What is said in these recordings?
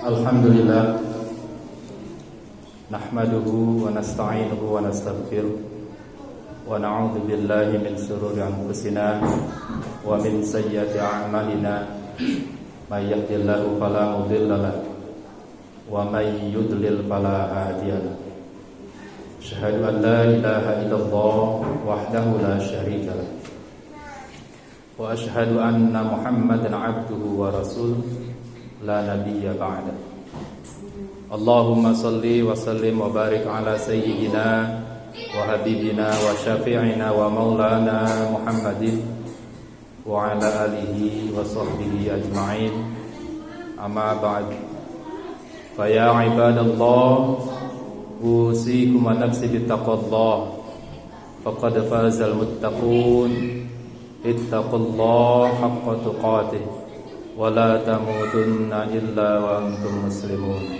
Alhamdulillah, nahmaduhu wa nasta'inuhu wa nastaghfiruh wa na'udzu billahi min shururi anfusina wa min sayyiati a'malina. May yahdihillahu fala mudilla lahu wa may yudlil fala hadiya lahu. Asyhadu an la ilaha illallah wahdahu la syarika lahu wa asyhadu anna Muhammadan 'abduhu wa rasuluh la nabiyya ba'da. Allahumma salli wa sallim wa barik ala sayyidina wa habibina wa syafi'ina wa maulana Muhammadin wa ala alihi wa sahbihi ajma'in. Amma ba'd. Fa ya ibadallah, usikum wa nafsi bittaqwallah. Faqad fazal muttaqun. Ittaqullaha haqqa tuqatih wa la tamutunna illa wa antum muslimun.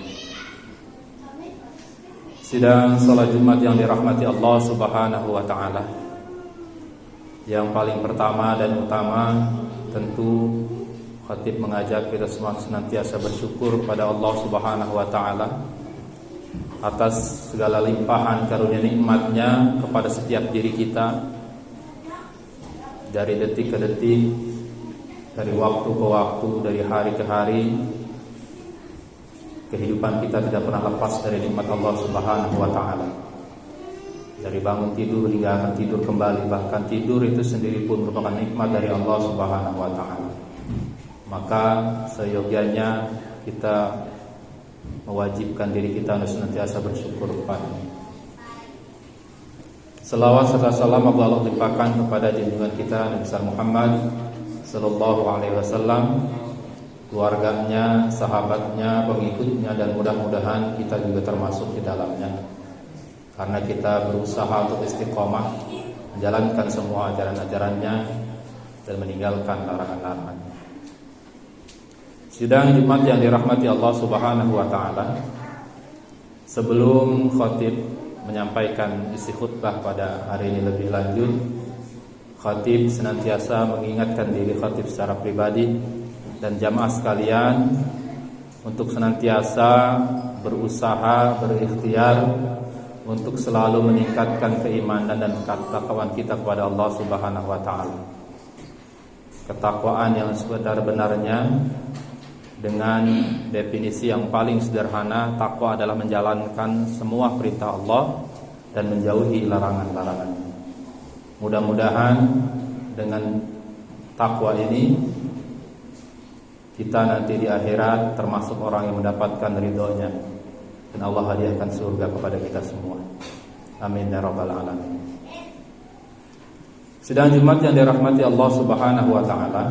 Sidang salat Jumat yang dirahmati Allah Subhanahu wa taala. Yang paling pertama dan utama tentu khatib mengajak kita semua senantiasa bersyukur kepada Allah Subhanahu wa taala atas segala limpahan karunia nikmatnya kepada setiap diri kita. Dari detik ke detik, dari waktu ke waktu, dari hari ke hari, kehidupan kita tidak pernah lepas dari nikmat Allah Subhanahu wa taala. Dari bangun tidur hingga akan tidur kembali, bahkan tidur itu sendiri pun merupakan nikmat dari Allah Subhanahu wa taala. Maka seyogyanya kita mewajibkan diri kita untuk senantiasa bersyukur kepada-Nya. Selawat serta salam Allah limpahkan kepada junjungan kita Nabi besar Muhammad sallallahu alaihi wasallam, keluarganya, sahabatnya, pengikutnya, dan mudah-mudahan kita juga termasuk di dalamnya. Karena kita berusaha untuk istiqomah menjalankan semua ajaran-ajarannya dan meninggalkan larangan-larangannya. Sidang Jumat yang dirahmati Allah Subhanahu wa taala, sebelum khatib menyampaikan isi khutbah pada hari ini lebih lanjut, khatib senantiasa mengingatkan diri khatib secara pribadi dan jamaah sekalian untuk senantiasa berusaha, berikhtiar untuk selalu meningkatkan keimanan dan ketakwaan kita kepada Allah Subhanahu wa taala. Ketakwaan yang sebenar-benarnya, dengan definisi yang paling sederhana, takwa adalah menjalankan semua perintah Allah dan menjauhi larangan-larangannya. Mudah-mudahan dengan takwa ini kita nanti di akhirat termasuk orang yang mendapatkan ridhonya dan Allah hadiahkan surga kepada kita semua. Amin ya rabbal alamin. Sidang Jumat yang dirahmati Allah Subhanahu wa taala,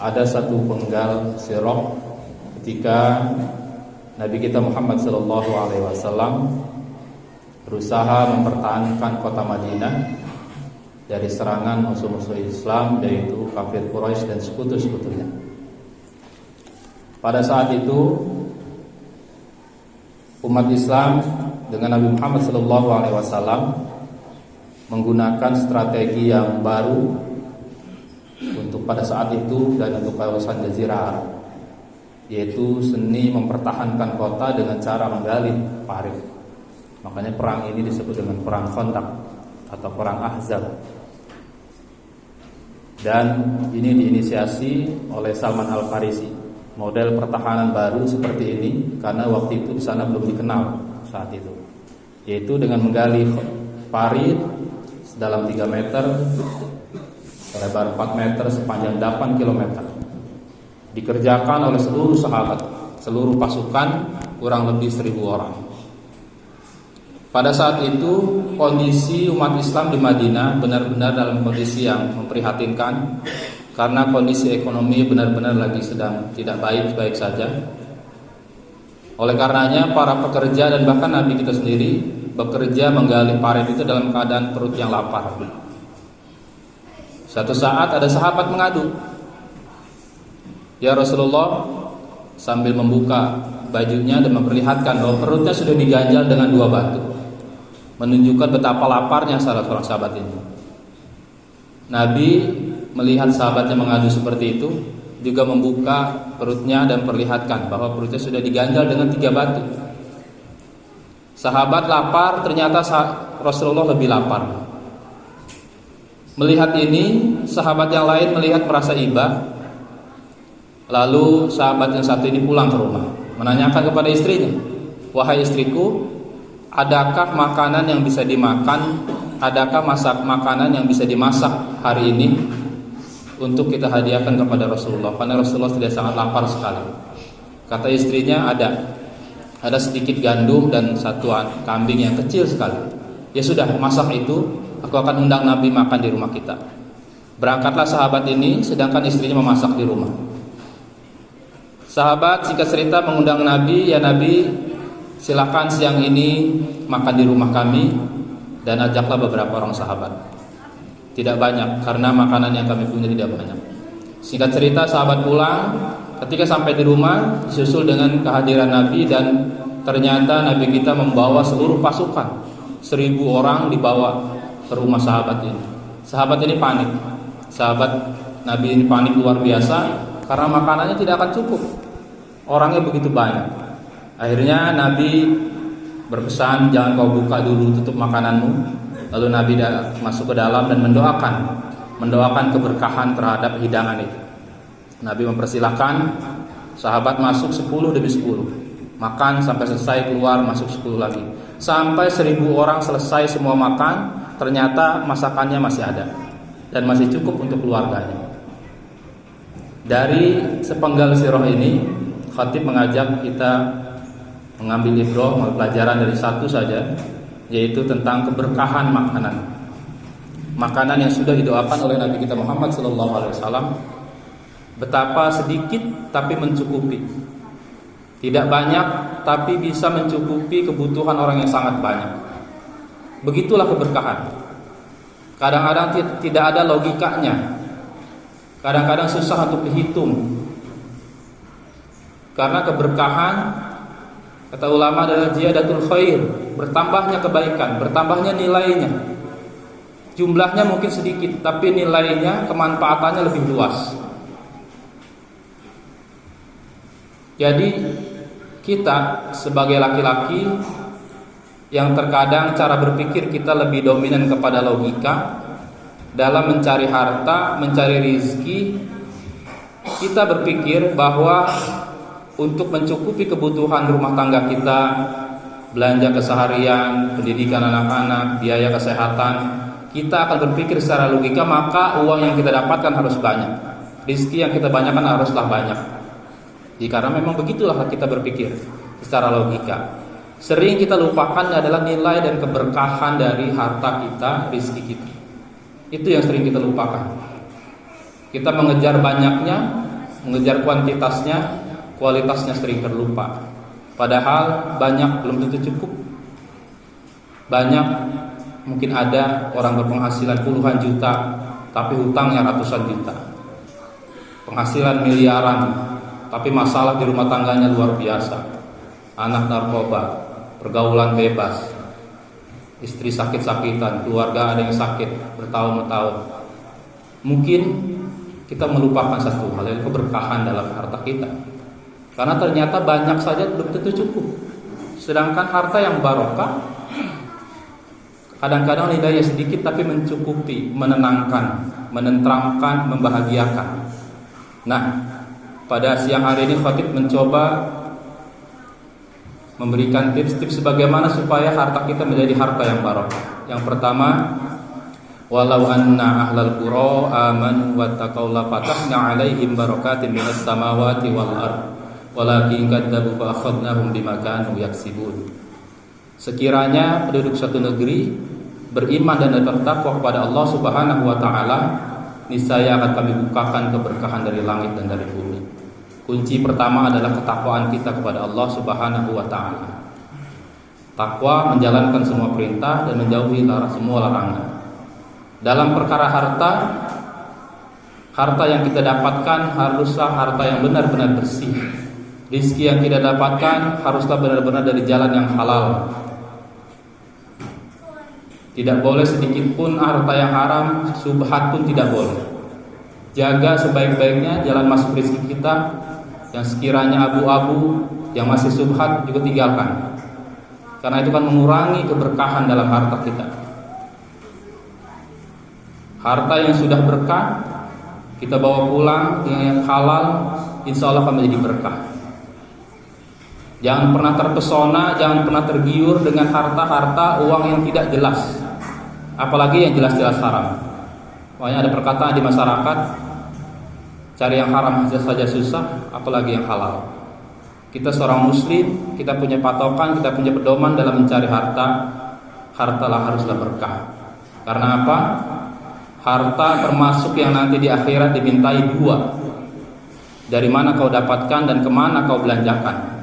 ada satu penggal sirah ketika Nabi kita Muhammad sallallahu alaihi wasallam berusaha mempertahankan kota Madinah dari serangan musuh-musuh Islam, yaitu kafir Quraisy dan sekutu-sekutunya. Pada saat itu umat Islam dengan Nabi Muhammad sallallahu alaihi wasallam menggunakan strategi yang baru untuk pada saat itu dan untuk kawasan Jazirah Arab, yaitu seni mempertahankan kota dengan cara menggali parit. Makanya perang ini disebut dengan perang Khandaq atau perang Ahzab. Dan ini diinisiasi oleh Salman Al-Farisi. Model pertahanan baru seperti ini karena waktu itu di sana belum dikenal saat itu, yaitu dengan menggali parit sedalam 3 meter, lebar 4 meter, sepanjang 8 km. Dikerjakan oleh seluruh sahabat, seluruh pasukan, kurang lebih 1000 orang. Pada saat itu kondisi umat Islam di Madinah benar-benar dalam kondisi yang memprihatinkan, karena kondisi ekonomi benar-benar lagi sedang tidak baik-baik saja. Oleh karenanya para pekerja dan bahkan Nabi kita sendiri bekerja menggali parit itu dalam keadaan perut yang lapar. Satu saat ada sahabat mengadu, "Ya Rasulullah," sambil membuka bajunya dan memperlihatkan bahwa perutnya sudah diganjal dengan 2 batu, menunjukkan betapa laparnya salah seorang sahabat ini. Nabi melihat sahabatnya mengadu seperti itu, juga membuka perutnya dan perlihatkan bahwa perutnya sudah diganjal dengan 3 batu. Sahabat lapar, ternyata Rasulullah lebih lapar. Melihat ini, sahabat yang lain melihat merasa iba. Lalu sahabat yang satu ini pulang ke rumah, menanyakan kepada istrinya, "Wahai istriku, adakah makanan yang bisa dimakan? Adakah makanan yang bisa dimasak hari ini untuk kita hadiahkan kepada Rasulullah?" Karena Rasulullah sudah sangat lapar sekali. Kata istrinya, ada sedikit gandum dan 1 kambing yang kecil sekali. Ya sudah, masak itu, aku akan undang Nabi makan di rumah kita. Berangkatlah sahabat ini, sedangkan istrinya memasak di rumah. Sahabat singkat cerita mengundang Nabi, "Ya Nabi, silakan siang ini makan di rumah kami," dan ajaklah beberapa orang sahabat. Tidak banyak, karena makanan yang kami punya tidak banyak. Singkat cerita, sahabat pulang. Ketika sampai di rumah, disusul dengan kehadiran Nabi, dan ternyata Nabi kita membawa seluruh pasukan. 1000 orang dibawa ke rumah sahabat ini. Sahabat ini panik. Sahabat Nabi ini panik luar biasa karena makanannya tidak akan cukup. Orangnya begitu banyak. Akhirnya Nabi berpesan, "Jangan kau buka dulu, tutup makananmu." Lalu Nabi masuk ke dalam dan mendoakan keberkahan terhadap hidangan itu. Nabi mempersilahkan sahabat masuk 10 demi 10, makan sampai selesai, keluar masuk 10 lagi, sampai 1000 orang selesai semua makan. Ternyata masakannya masih ada dan masih cukup untuk keluarganya. Dari sepenggal sirah ini, khatib mengajak kita mengambil ibrah, pelajaran dari satu saja, yaitu tentang keberkahan makanan. Makanan yang sudah didoakan oleh Nabi kita Muhammad SAW. Betapa sedikit tapi mencukupi. Tidak banyak tapi bisa mencukupi kebutuhan orang yang sangat banyak. Begitulah keberkahan. Kadang-kadang tidak ada logikanya. Kadang-kadang susah untuk dihitung. Karena keberkahan, kata ulama, adalah ziyadatul khair, bertambahnya kebaikan, bertambahnya nilainya. Jumlahnya mungkin sedikit, tapi nilainya, kemanfaatannya lebih luas. Jadi kita sebagai laki-laki yang terkadang cara berpikir kita lebih dominan kepada logika dalam mencari harta, mencari rizki, kita berpikir bahwa untuk mencukupi kebutuhan rumah tangga kita, belanja keseharian, pendidikan anak-anak, biaya kesehatan, kita akan berpikir secara logika, maka uang yang kita dapatkan harus banyak, rizki yang kita banyakkan haruslah banyak. Karena memang begitulah kita berpikir secara logika. Sering kita lupakan adalah nilai dan keberkahan dari harta kita, rizki kita. Itu yang sering kita lupakan. Kita mengejar banyaknya, mengejar kuantitasnya, kualitasnya sering terlupa. Padahal banyak belum tentu cukup. Banyak, mungkin ada orang berpenghasilan puluhan juta, tapi hutangnya ratusan juta. Penghasilan miliaran, tapi masalah di rumah tangganya luar biasa. Anak narkoba, pergaulan bebas, istri sakit-sakitan, keluarga ada yang sakit bertahun-tahun. Mungkin kita melupakan satu hal, yaitu keberkahan dalam harta kita. Karena ternyata banyak saja belum tentu cukup. Sedangkan harta yang barokah kadang-kadang nilainya sedikit tapi mencukupi, menenangkan, menenteramkan, membahagiakan. Nah, pada siang hari ini khatib mencoba memberikan tips-tips bagaimana supaya harta kita menjadi harta yang barokah. Yang pertama, walau anna ahlal qura amanu wattaqaw la fatahna 'alaihim barakatin minas samawati wal ardh walakin kadzabu fa akhadnahum bima kanu yaksibun. Sekiranya penduduk suatu negeri beriman dan bertakwa kepada Allah Subhanahu wa taala, niscaya akan kami bukakan keberkahan dari langit dan dari bumi. Kunci pertama adalah ketakwaan kita kepada Allah Subhanahu wa taala. Takwa menjalankan semua perintah dan menjauhi semua larangan. Dalam perkara harta yang kita dapatkan haruslah harta yang benar-benar bersih. Rizki yang kita dapatkan haruslah benar-benar dari jalan yang halal. Tidak boleh sedikit pun harta yang haram, subhat pun tidak boleh. Jaga sebaik-baiknya jalan masuk rezeki kita. Yang sekiranya abu-abu, yang masih subhat juga tinggalkan. Karena itu kan mengurangi keberkahan dalam harta kita. Harta yang sudah berkah kita bawa pulang dengan yang halal, insya Allah akan menjadi berkah. Jangan pernah terpesona, jangan pernah tergiur dengan harta-harta uang yang tidak jelas, apalagi yang jelas-jelas haram. Makanya ada perkataan di masyarakat, cari yang haram saja susah, apalagi yang halal. Kita seorang muslim, kita punya patokan, kita punya pedoman dalam mencari harta. Hartalah haruslah berkah. Karena apa? Harta termasuk yang nanti di akhirat dimintai dua. Dari mana kau dapatkan dan kemana kau belanjakan.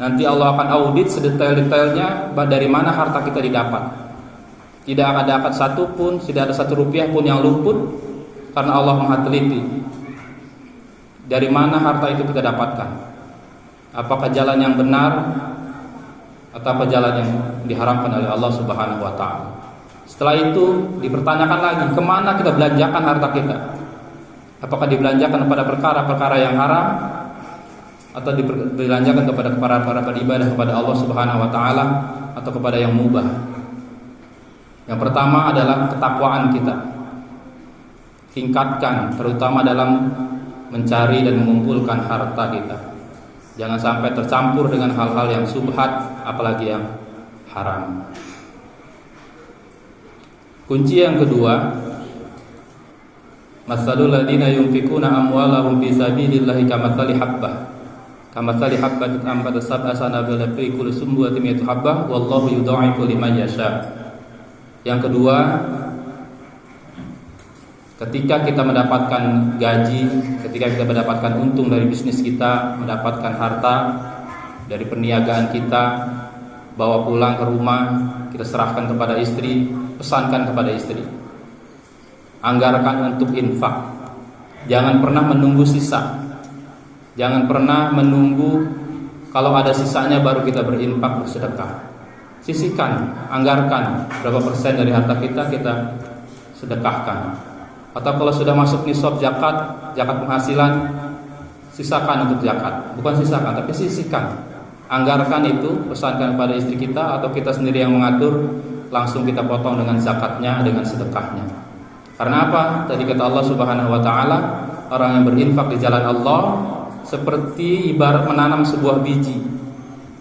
Nanti Allah akan audit sedetail-detailnya dari mana harta kita didapat. Tidak ada satu pun, tidak ada satu rupiah pun yang luput, karena Allah Maha teliti. Dari mana harta itu kita dapatkan? Apakah jalan yang benar atau apa jalan yang diharamkan oleh Allah Subhanahu wa taala? Setelah itu dipertanyakan lagi, kemana kita belanjakan harta kita? Apakah dibelanjakan kepada perkara-perkara yang haram atau dibelanjakan kepada perkara beribadah kepada Allah Subhanahu wa taala atau kepada yang mubah? Yang pertama adalah ketakwaan kita. Tingkatkan terutama dalam mencari dan mengumpulkan harta kita. Jangan sampai tercampur dengan hal-hal yang subhat, apalagi yang haram. Kunci yang kedua, masalul ladzina yunfikuna amwalahum fi sabilillahi kamatsali habbatin ambatat sab'a sanabila fi kulli sumbullatin mi'atu habbah wallahu yudha'ifu liman yasha. Yang kedua, ketika kita mendapatkan gaji, ketika kita mendapatkan untung dari bisnis kita, mendapatkan harta dari perniagaan kita, bawa pulang ke rumah, kita serahkan kepada istri, pesankan kepada istri. Anggarkan untuk infak. Jangan pernah menunggu sisa. Jangan pernah menunggu kalau ada sisanya baru kita berinfak, bersedekah. Sisihkan, anggarkan berapa persen dari harta kita sedekahkan. Atau kalau sudah masuk nisab zakat penghasilan, sisakan untuk zakat. Bukan sisakan, tapi sisihkan. Anggarkan itu, pesankan kepada istri kita atau kita sendiri yang mengatur, langsung kita potong dengan zakatnya, dengan sedekahnya. Karena apa? Tadi kata Allah Subhanahu wa taala, orang yang berinfak di jalan Allah seperti ibarat menanam sebuah biji.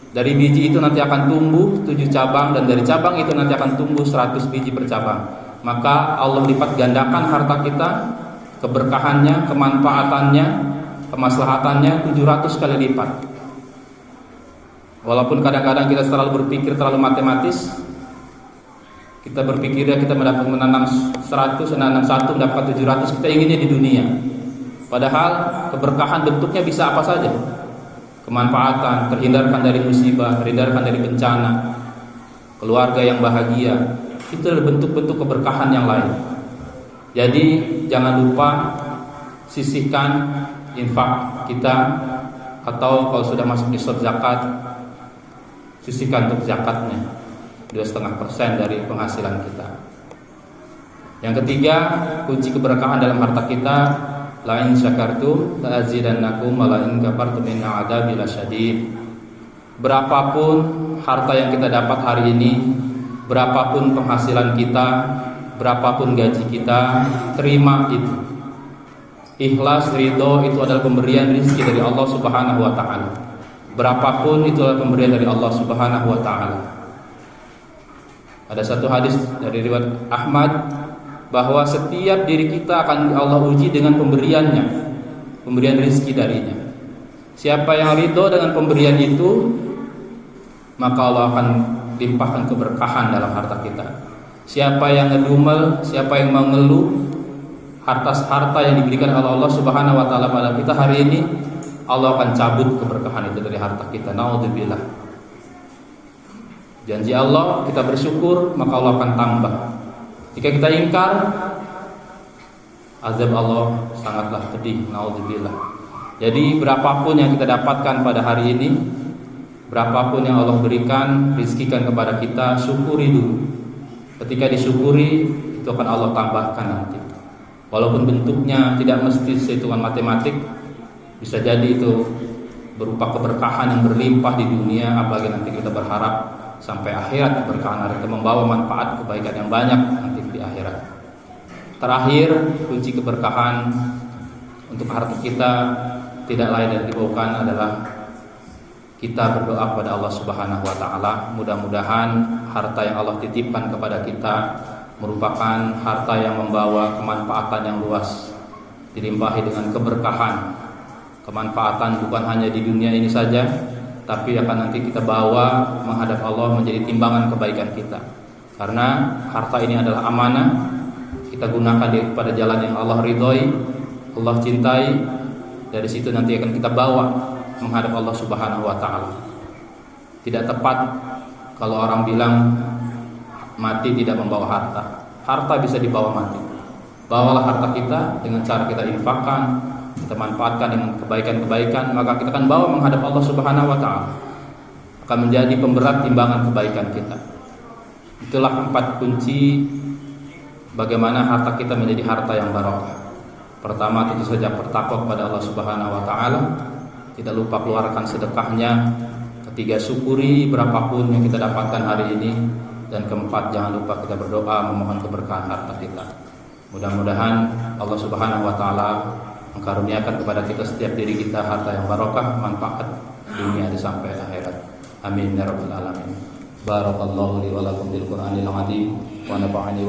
Dari biji itu nanti akan tumbuh 7 cabang, dan dari cabang itu nanti akan tumbuh 100 biji per cabang. Maka Allah lipat gandakan harta kita, keberkahannya, kemanfaatannya, kemaslahatannya 700 kali lipat. Walaupun kadang-kadang kita terlalu berpikir terlalu matematis, kita berpikirnya kita menanam 100, menanam 1 mendapat 700, kita inginnya di dunia. Padahal keberkahan bentuknya bisa apa saja. Kemanfaatan, terhindarkan dari musibah, terhindarkan dari bencana, keluarga yang bahagia. Itu adalah bentuk-bentuk keberkahan yang lain. Jadi jangan lupa sisihkan infak kita, atau kalau sudah masuk nisab zakat, sisihkan untuk zakatnya 2,5% dari penghasilan kita. Yang ketiga, kunci keberkahan dalam harta kita, la in syakartum la azidannakum wa la in kafartum inna adzabi lasyadid. Berapapun harta yang kita dapat hari ini, berapapun penghasilan kita, berapapun gaji kita, terima itu. Ikhlas, ridho itu adalah pemberian rezeki dari Allah Subhanahu wa taala. Berapapun itu adalah pemberian dari Allah Subhanahu wa taala. Ada satu hadis dari riwayat Ahmad bahwa setiap diri kita akan Allah uji dengan pemberiannya, pemberian rezeki darinya. Siapa yang ridho dengan pemberian itu, maka Allah akan limpahkan keberkahan dalam harta kita. Siapa yang ngedumel, siapa yang mengeluh harta yang diberikan oleh Allah Subhanahu wa taala pada kita hari ini, Allah akan cabut keberkahan itu dari harta kita. Naudzubillah. Janji Allah, kita bersyukur maka Allah akan tambah. Jika kita ingkar, azab Allah sangatlah pedih. Naudzubillah. Jadi berapapun yang kita dapatkan pada hari ini, berapapun yang Allah berikan, rizkikan kepada kita, syukuri dulu. Ketika disyukuri, itu akan Allah tambahkan nanti. Walaupun bentuknya tidak mesti sehitungan matematik, bisa jadi itu berupa keberkahan yang berlimpah di dunia, apalagi nanti kita berharap sampai akhirat keberkahan itu membawa manfaat kebaikan yang banyak nanti di akhirat. Terakhir, kunci keberkahan untuk harta kita tidak lain dan bukan adalah kita berdoa kepada Allah Subhanahu wa taala. Mudah-mudahan harta yang Allah titipkan kepada kita merupakan harta yang membawa kemanfaatan yang luas, dilimpahi dengan keberkahan. Kemanfaatan bukan hanya di dunia ini saja, tapi akan nanti kita bawa menghadap Allah menjadi timbangan kebaikan kita. Karena harta ini adalah amanah, kita gunakan pada jalan yang Allah ridhoi, Allah cintai. Dari situ nanti akan kita bawa menghadap Allah Subhanahu wa taala. Tidak tepat kalau orang bilang mati tidak membawa harta. Harta bisa dibawa mati. Bawalah harta kita dengan cara kita infakkan, kita manfaatkan dengan kebaikan-kebaikan, maka kita akan bawa menghadap Allah Subhanahu wa taala. Akan menjadi pemberat timbangan kebaikan kita. Itulah 4 kunci bagaimana harta kita menjadi harta yang barokah. Pertama, tentu saja bertakwa kepada Allah Subhanahu wa taala, tidak lupa keluarkan sedekahnya. Ketiga, syukuri berapapun yang kita dapatkan hari ini. Dan keempat, jangan lupa kita berdoa memohon keberkahan harta kita. Mudah-mudahan Allah Subhanahu wa taala mengkaruniakan kepada kita setiap diri kita harta yang barokah, manfaat dunia sampai akhirat. Amin ya rabbal alamin. Barakallahu li wa lakum bil Qur'anil azim wa nafa'ani